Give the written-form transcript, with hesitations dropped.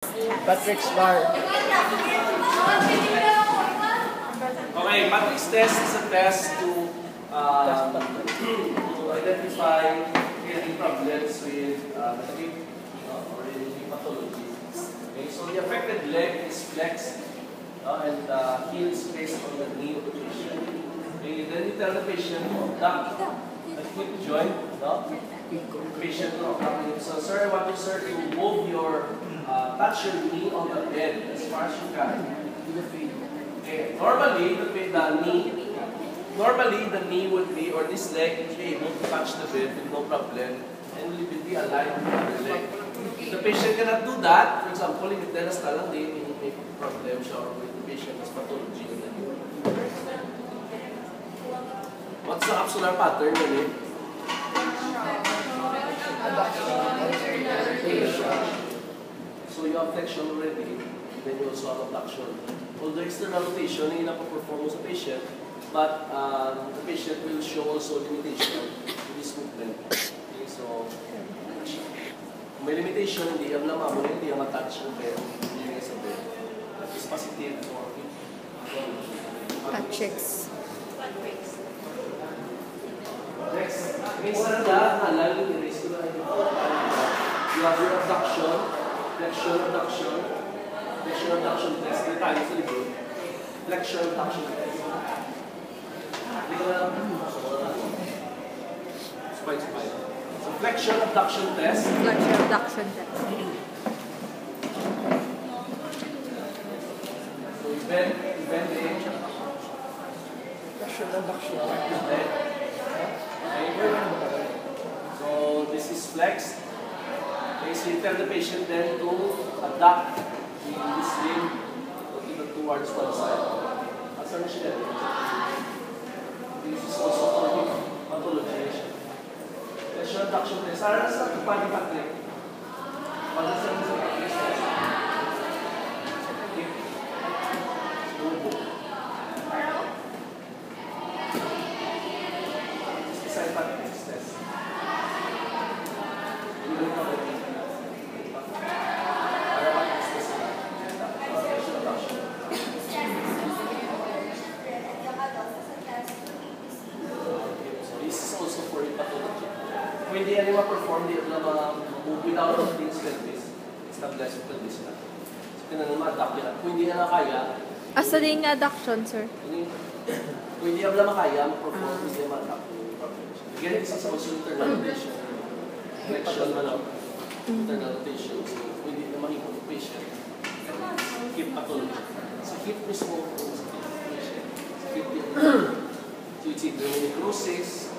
Patrick's bar. Okay, Patrick's test is a test to identify any problems with the hip or any pathology. Okay, so the affected leg is flexed and heel is placed on the knee of the patient. Okay, then you tell the patient to abduct the hip joint. Patient to abduct the hip. So, sir, I want you, sir, to move your touch your knee on the bed as far as you can. Okay. Normally the knee would be, or this leg would be able to touch the bed with no problem, and it will be aligned with the other leg. If the patient cannot do that, for example, if there's talang day, may problem siya or with the patient has pathology in the knee. What's the capsular pattern of it? So you have flexion already, then you also have abduction. Although external rotation, hindi na perform sa patient, but the patient will show also limitation to this movement. Okay, so kung may limitation, hindi yung lamamo, hindi yung matouch ng bed, hindi yung sa bed. That is positive for Patrick's. Next, minsan na halal yung erase ko na you have your abduction, flexion abduction test. May tayo sa libro. Flexion abduction test. So flexion abduction test. Flexion abduction test. So you bend in. Flexion abduction. Okay. So this is flexed. Okay, so you tell the patient then to abduct this limb towards one side. Asa na siya? This is also for hip pathology. Flexion abduction test. Saan na sa tupad ni Patrick? Para sa Patrick's test. Hip. Tubo. This is sa Patrick's test. Kung hindi yan yung ma-perform, hindi yan ma-move without of things like this. Stabilize with this na. So, pinanong ma-adapt yan. Kung hindi yan nakaya, Asa din nga adduction, sir? kung hindi yan makaya, ma-perform, hindi yan ma-adapt. Again, isa sa also internal rotation. Flexion man lang. Internal rotation. So, kung hindi na mahipon yung patient, hip pathology. Sa hip mismo, sa hip patient. Sa hip So, it's either necrosis,